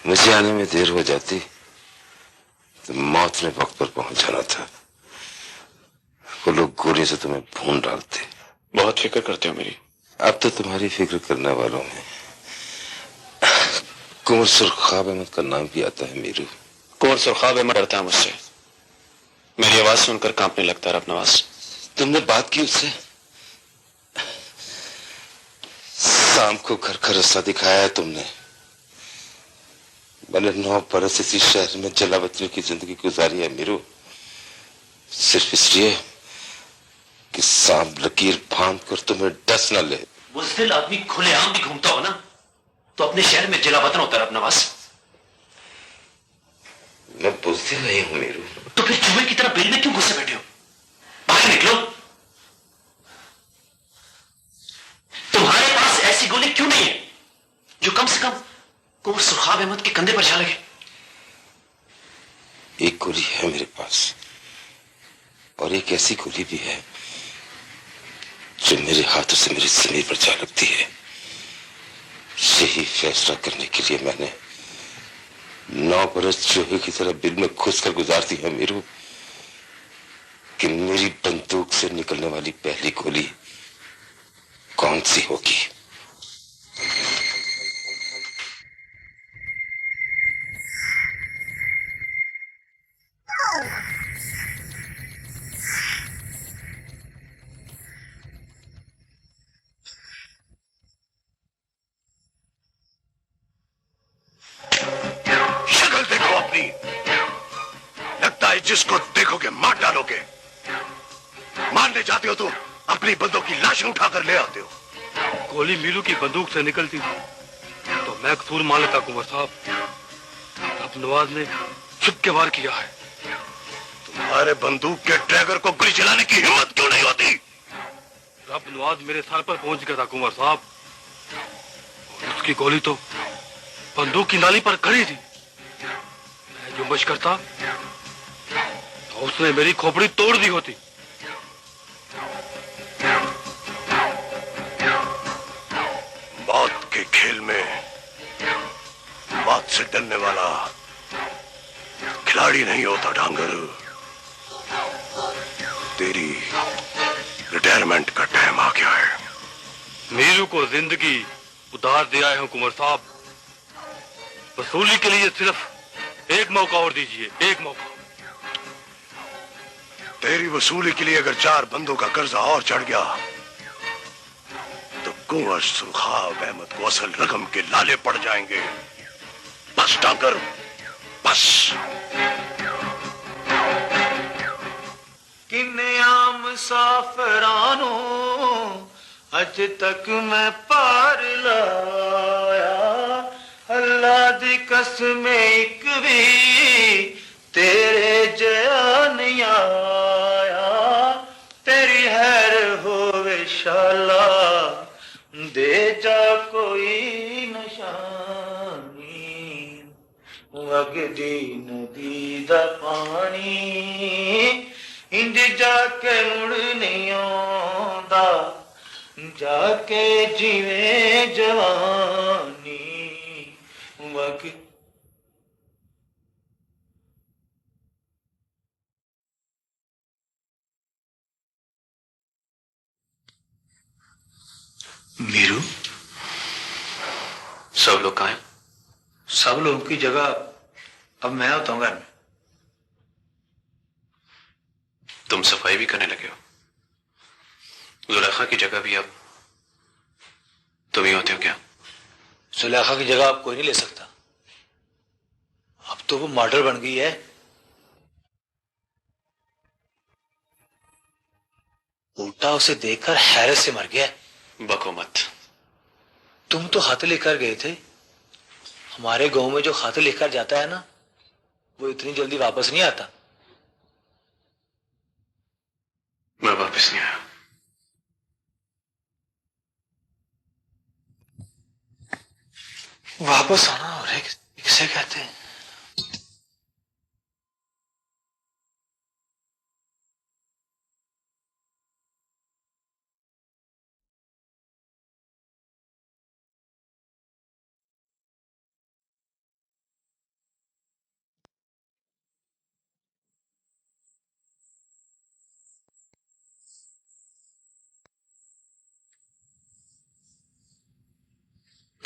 मुझे आने में देर हो जाती तो मौत ने वक्त पर पहुंचाना था। वो लोग गोली से तुम्हें भून डालते। बहुत फिक्र करते हो मेरी। अब तो तुम्हारी फिक्र करने वालों में कुंवर सुरखाब अहमद का नाम भी आता है। मीरू, कुंवर सुरखाब अहमद डरता है मुझसे। मेरी आवाज सुनकर कांपने लगता है नवाज। तुमने बात की उससे? शाम को घर का रास्ता दिखाया है तुमने। मैंने 9 बरस इसी शहर में जलावतनियों की जिंदगी गुजारी है मीरू, सिर्फ इसलिए कि सांप लकीर फांद कर तुम्हें डस न ले। बुज़दिल आदमी खुलेआम भी घूमता हो ना तो अपने शहर में जलावतन होता है नवाज। मैं बुज़दिल नहीं हूं मीरू। तो फिर चूहे की तरह बिल में क्यों घुसे बैठे हो? बाहर निकलो। तुम्हारे पास ऐसी गोली क्यों नहीं है जो कम से कम कुंवर सुरखाब अहमद के कंधे पर जा लगे? एक गोली है मेरे पास, और एक ऐसी गोली भी है जो मेरे हाथों से मेरी जमीन पर जा लगती है। यही फैसला करने के लिए मैंने 9 बरस चूहे की तरह बिल में घुसकर गुजार दी है मीरू, कि मेरी बंदूक से निकलने वाली पहली गोली कौन सी होगी। शक्ल देखो अपनी, लगता है जिसको देखोगे मार डालोगे। मारने जाते हो तो अपनी बंदूक की लाशें उठाकर ले आते हो। गोली मीरू की बंदूक से निकलती तो मैं कसूर मान लेता कुंवर साहब। अब नवाज ने छुप के वार किया है। तुम्हारे बंदूक के ट्रैगर को गोली चलाने की हिम्मत क्यों नहीं होती? रब नवाज मेरे सर पर पहुंच गया था कुंवर साहब, और उसकी गोली तो बंदूक की नाली पर खड़ी थी। मैं जुम्बश करता तो उसने मेरी खोपड़ी तोड़ दी होती। मौत के खेल में मौत से डरने वाला खिलाड़ी नहीं होता डांगर। तेरी रिटायरमेंट का टाइम आ गया है। मीरू को जिंदगी उधार दिया है कुंवर साहब। वसूली के लिए सिर्फ एक मौका और दीजिए, एक मौका। तेरी वसूली के लिए अगर 4 बंदों का कर्जा और चढ़ गया तो कुंवर सुरखाब अहमद को असल रकम के लाले पड़ जाएंगे। बस डांगर, बस। किन्ने आम साफरानो अज तक मैं पार लाया। अल्लाह दी कसम एक भी तेरे जया नहीं आया। तेरी हैर होवे शाला दे जा कोई निशानी। वगदी नदी दा पानी इंज जाके मुड़ नहीं आंदा। जाके जीवे जवानी वग। मीरू, सब लोग कहाँ हैं? सब लोगों की जगह अब मैं होता हूँ घर में। तुम सफाई भी करने लगे हो। जुलेखा की जगह भी अब तुम ही होते हो क्या? सुलेखा की जगह अब कोई नहीं ले सकता। अब तो वो मॉडल बन गई है। उल्टा उसे देखकर हैरत से मर गया। बको मत। तुम तो खत लेकर गए थे। हमारे गांव में जो खत लेकर जाता है ना, वो इतनी जल्दी वापस नहीं आता। मैं वापस नहीं आया। वापस आना और किसे कहते हैं?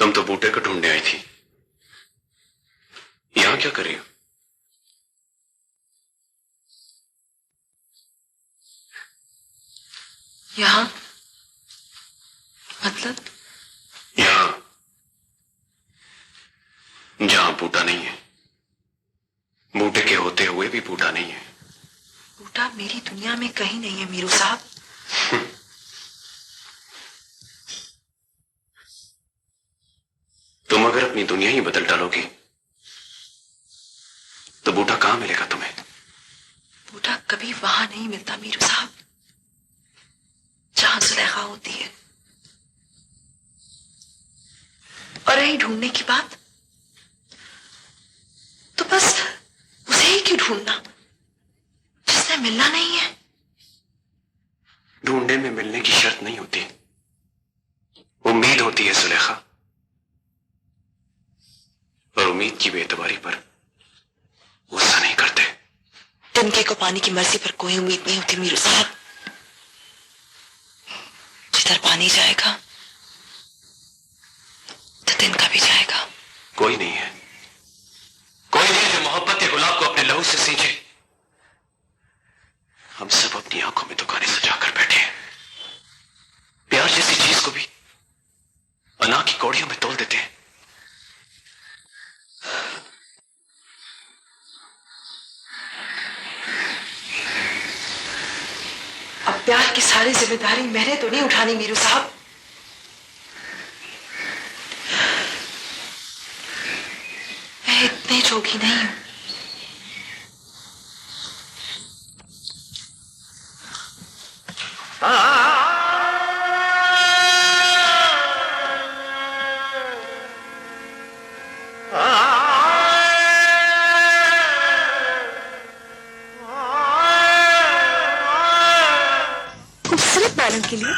तुम तो बूटे को ढूंढने आई थी, यहां क्या कर रही हो? यहां मतलब? यहां जहां बूटा नहीं है, बूटे के होते हुए भी बूटा नहीं है। बूटा मेरी दुनिया में कहीं नहीं है मीरू साहब। तुम अगर अपनी दुनिया ही बदल डालोगी तो बूटा कहां मिलेगा तुम्हें? बूटा कभी वहां नहीं मिलता मीरू साहब जहां जुलेखा होती है। और रही ढूंढने की बात, तो बस उसे ही क्यों ढूंढना जिससे मिलना नहीं है? ढूंढने में मिलने की शर्त नहीं होती, उम्मीद होती है सुलेखा। और उम्मीद की बेएतबारी पर गुस्सा नहीं करते। तिनके को पानी की मर्जी पर कोई उम्मीद नहीं होती मीरू साहब। जिधर पानी जाएगा तो तिनका भी जाएगा। कोई नहीं है, कोई नहीं है जो मोहब्बत के गुलाब को अपने लहू से सींचे। हम सब अपनी आंखों में दुकानें सजाकर बैठे हैं, प्यार जैसी चीज को भी अना की कौड़ियों में तोल देते हैं। अब प्यार की सारी जिम्मेदारी मैंने तो नहीं उठानी मीरू साहब। मैं इतने जोगी नहीं हूं। खूबसूरत बालों के लिए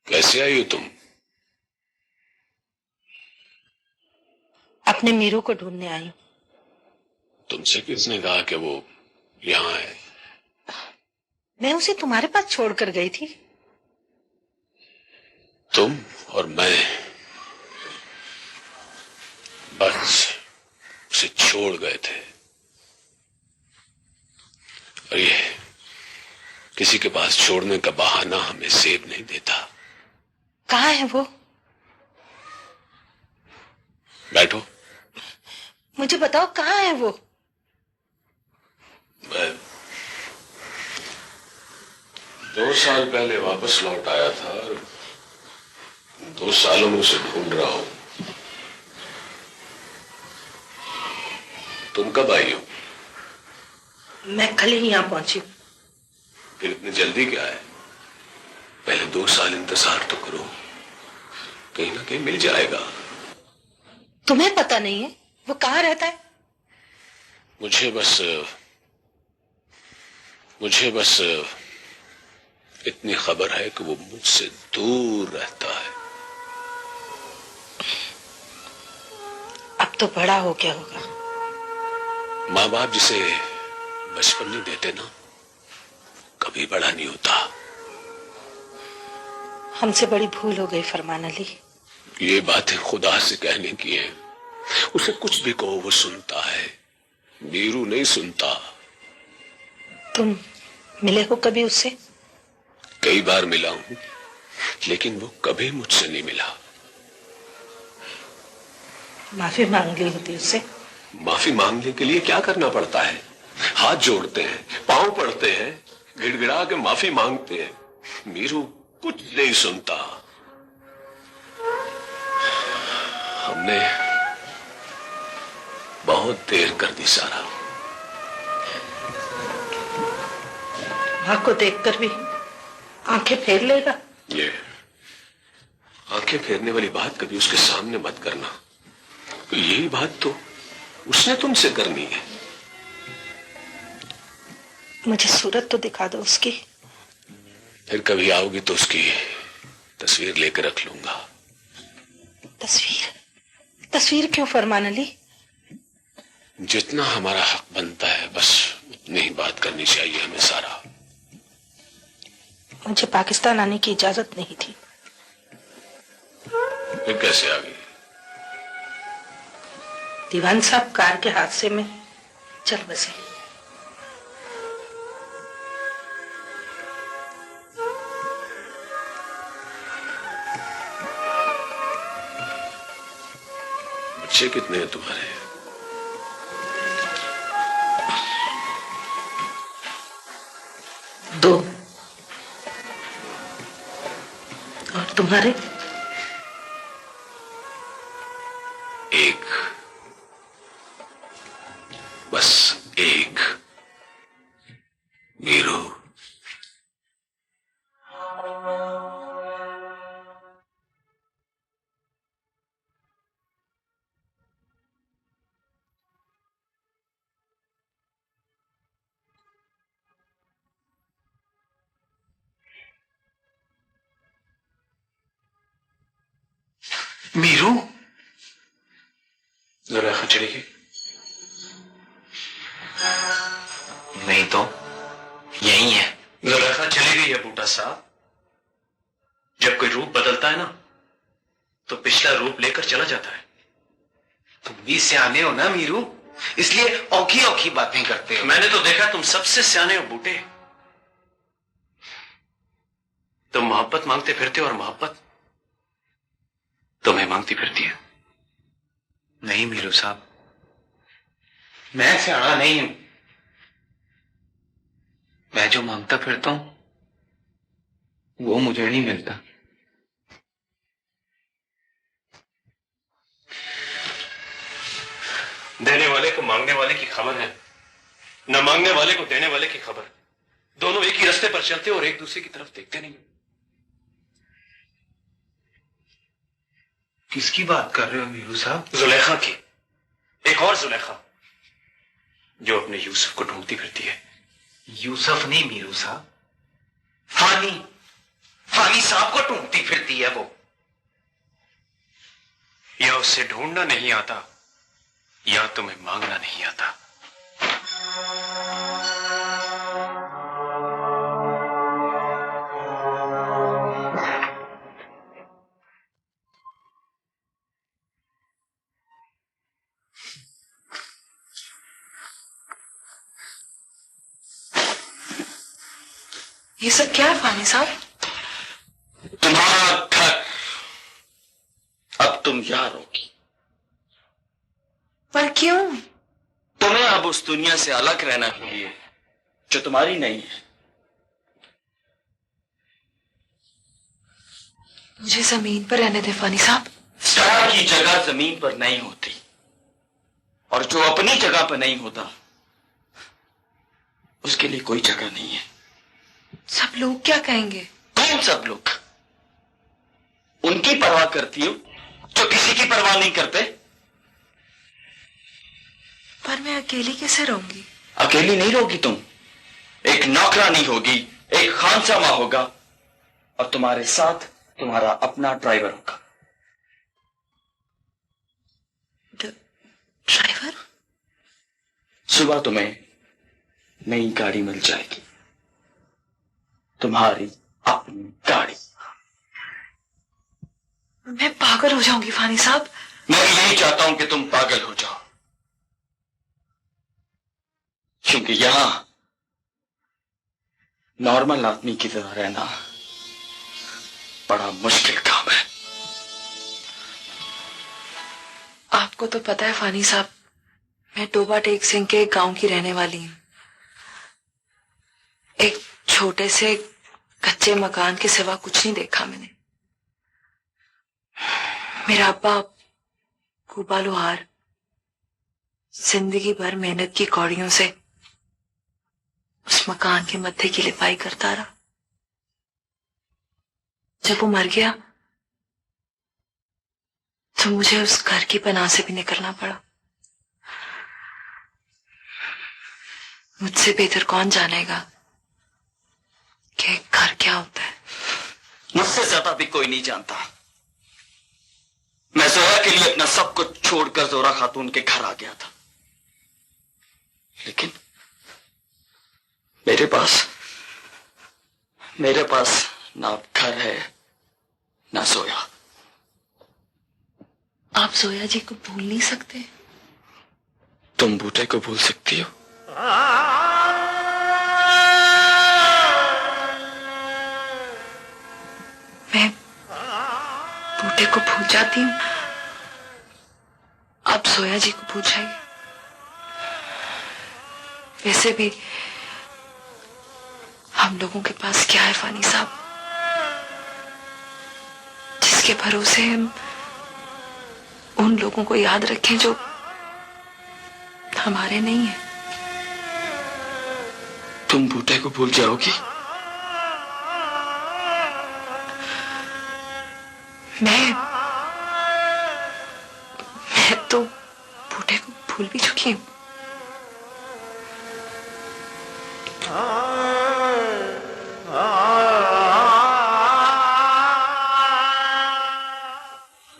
कैसे आई हो तुम? अपने मीरू को ढूंढने आई हूं। तुमसे किसने कहा कि वो यहाँ है? मैं उसे तुम्हारे पास छोड़कर गई थी। तुम और मैं बस उसे छोड़ गए थे, और ये किसी के पास छोड़ने का बहाना हमें सेब नहीं देता। कहाँ है वो? बैठो। मुझे बताओ कहाँ है वो? मैं 2 साल पहले वापस लौट आया था और 2 सालों में उसे ढूंढ रहा हूं। तुम कब आई हो? मैं कल ही यहाँ पहुंची। फिर इतनी जल्दी क्या है? पहले 2 साल इंतजार तो करो, कहीं ना कहीं मिल जाएगा। तुम्हें पता नहीं है वो कहाँ रहता है? मुझे बस इतनी खबर है कि वो मुझसे दूर रहता है। अब तो बड़ा हो गया होगा। माँ बाप जिसे बचपन नहीं देते ना, कभी बड़ा नहीं होता। हमसे बड़ी भूल हो गई फरमान अली। ये बातें खुदा से कहने की हैं। उसे कुछ भी कहो वो सुनता है, मीरू नहीं सुनता। तुम मिले हो कभी उससे? कई बार मिला हूं, लेकिन वो कभी मुझसे नहीं मिला। माफी मांग ली होती उससे? माफी मांगने के लिए क्या करना पड़ता है? हाथ जोड़ते हैं, पांव पड़ते हैं, गिड़गिड़ा के माफी मांगते हैं। मीरू कुछ नहीं सुनता। हमने बहुत देर कर दी सारा। मां को देखकर भी आंखें फेर लेगा। ये आंखें फेरने वाली बात कभी उसके सामने मत करना। यही बात तो उसने तुमसे करनी है। मुझे सूरत तो दिखा दो उसकी। फिर कभी आओगी तो उसकी तस्वीर लेकर रख लूंगा। तस्वीर? तस्वीर क्यों फरमान अली? जितना हमारा हक बनता है बस उतनी ही बात करनी चाहिए हमें सारा। मुझे पाकिस्तान आने की इजाजत नहीं थी। फिर कैसे आ गई? दीवान साहब कार के हादसे में चल बसे। बच्चे कितने हैं तुम्हारे? दो। और तुम्हारे? एक, बस एक। मीरू। मीरू? जुलेखा चली गई? नहीं तो यही है। जुलेखा चली गई है बूटा साहब। जब कोई रूप बदलता है ना तो पिछला रूप लेकर चला जाता है। तुम भी सियाने हो ना मीरू, इसलिए औखी औखी बातें करते हो। मैंने तो देखा तुम सबसे सियाने हो बूटे। तुम मोहब्बत मांगते फिरते हो और मोहब्बत तुम्हें मांगती फिरती है। नहीं मीरू साहब, मैं सियाना नहीं हूं। मैं जो मांगता फिरता हूं वो मुझे नहीं मिलता। देने वाले को मांगने वाले की खबर है, न मांगने वाले को देने वाले की खबर। दोनों एक ही रास्ते पर चलते और एक दूसरे की तरफ देखते नहीं। किसकी बात कर रहे हो मीरू साहब? जुलेखा की। एक और जुलेखा जो अपने यूसुफ को ढूंढती फिरती है। यूसुफ नहीं मीरू साहब, फानी। फानी साहब को ढूंढती फिरती है वो। या उसे ढूंढना नहीं आता या तुम्हें मांगना नहीं आता। ये सब क्या है फानी साहब? तुम्हारा घर। अब तुम यहां रहोगी। पर क्यों? तुम्हें अब उस दुनिया से अलग रहना चाहिए जो तुम्हारी नहीं है। मुझे जमीन पर रहने दे फानी साहब। सारा की जगह जमीन पर नहीं होती, और जो अपनी जगह पर नहीं होता उसके लिए कोई जगह नहीं है। सब लोग क्या कहेंगे? कौन सब लोग? उनकी परवाह करती हो जो किसी की परवाह नहीं करते। पर मैं अकेली कैसे रहूंगी? अकेली नहीं रहोगी तुम। एक नौकरानी होगी, एक खानसामा होगा, और तुम्हारे साथ तुम्हारा अपना ड्राइवर होगा। ड्राइवर? सुबह तुम्हें नई गाड़ी मिल जाएगी, तुम्हारी अपनी गाड़ी। मैं पागल हो जाऊंगी फानी साहब। मैं यही चाहता हूं कि तुम पागल हो जाओ, क्योंकि यहां नॉर्मल आदमी की तरह रहना बड़ा मुश्किल काम है। आपको तो पता है फानी साहब, मैं टोबा टेक सिंह के एक गांव की रहने वाली हूं। एक छोटे से कच्चे मकान के सिवा कुछ नहीं देखा मैंने। मेरा अब्बा कुबा लोहार जिंदगी भर मेहनत की कौड़ियों से उस मकान के मत्थे की लिपाई करता रहा। जब वो मर गया तो मुझे उस घर की पनाह से भी निकलना पड़ा। मुझसे बेहतर कौन जानेगा कि घर क्या होता है। मुझसे ज्यादा भी कोई नहीं जानता। मैं जोया के लिए अपना सब कुछ छोड़कर जोरा खातून के घर आ गया था, लेकिन मेरे पास ना घर है ना जोया। आप जोया जी को भूल नहीं सकते? तुम बूटे को भूल सकती हो? मैं बूटे को भूल जाती हूँ, आप जोया जी को भूल जाइए। वैसे भी हम लोगों के पास क्या है फानी साहब, जिसके भरोसे हम उन लोगों को याद रखें जो हमारे नहीं है। तुम बूटे को भूल जाओगी? मैं तो बूटे को भूल भी चुकी हूँ।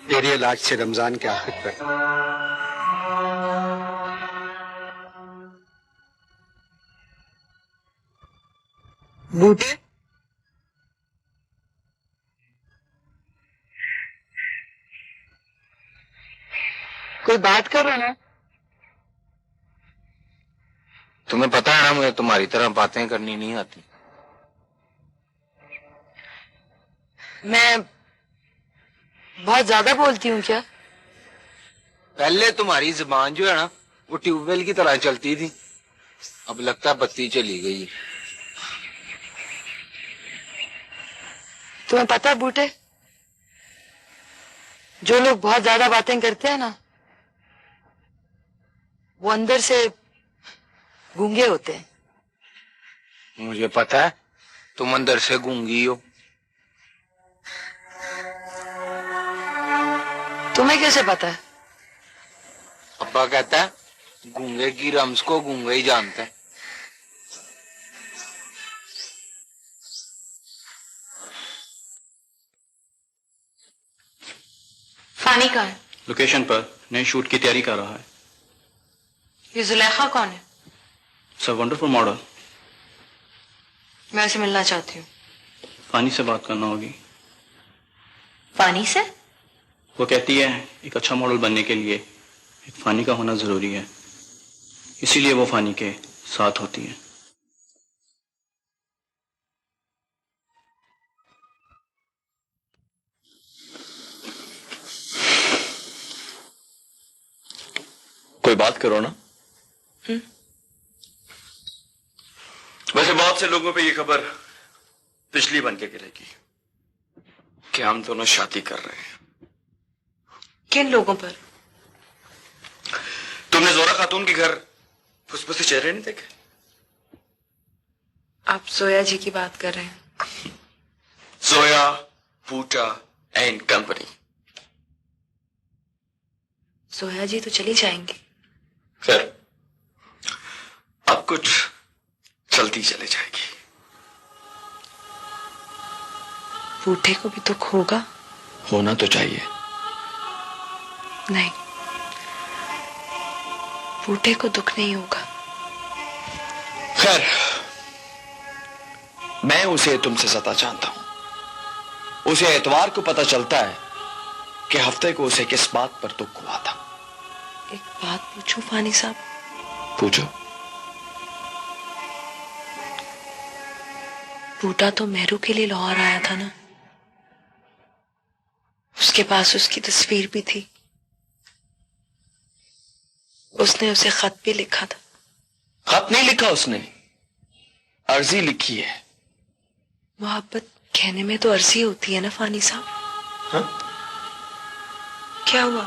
मेरे इलाज से रमजान के आखिर तक बूटे कोई बात कर रहा है? तुम्हें पता है ना, मुझे तुम्हारी तरह बातें करनी नहीं आती। मैं बहुत ज्यादा बोलती हूँ क्या? पहले तुम्हारी जुबान जो है ना, वो ट्यूबवेल की तरह चलती थी, अब लगता है बत्ती चली गई है। तुम्हें पता है बूटे, जो लोग बहुत ज्यादा बातें करते हैं ना, वो अंदर से गूंगे होते हैं। मुझे पता है तुम अंदर से गूंगी हो। तुम्हें कैसे पता है? अब्बा कहता है गूंगे की रम्स को गूंगे ही जानते हैं। फानी कहाँ है? लोकेशन पर नए शूट की तैयारी कर रहा है। ये जुलेखा कौन है? It's a wonderful model. मैं उसे मिलना चाहती हूँ। फानी से बात करना होगी। फानी से? वो कहती है एक अच्छा मॉडल बनने के लिए एक फानी का होना जरूरी है, इसीलिए वो फानी के साथ होती है। कोई बात करो ना। वैसे बहुत से लोगों पे ये खबर बिजली बन के गिरेगी कि हम दोनों शादी कर रहे हैं। किन लोगों पर? तुमने जोरा खातून के घर फुसफुसी चेहरे नहीं देखे? आप जोया जी की बात कर रहे हैं? जोया, बूटा एंड कंपनी। जोया जी तो चली जाएंगी। खैर, अब कुछ जल्दी चले जाएगी। बूढ़े को भी दुख होगा। होना तो चाहिए। नहीं, बूढ़े को दुख नहीं होगा। खैर, मैं उसे तुमसे ज्यादा जानता हूं। उसे एतवार को पता चलता है कि हफ्ते को उसे किस बात पर दुख हुआ था। एक बात पूछूं फानी साहब? पूछो। बूटा तो मेहरू के लिए लाहौर आया था ना, उसके पास उसकी तस्वीर भी थी, उसने उसे खत भी लिखा था। खत नहीं लिखा उसने, अर्जी लिखी है। मोहब्बत कहने में तो अर्जी होती है ना फानी साहब? हाँ? क्या हुआ?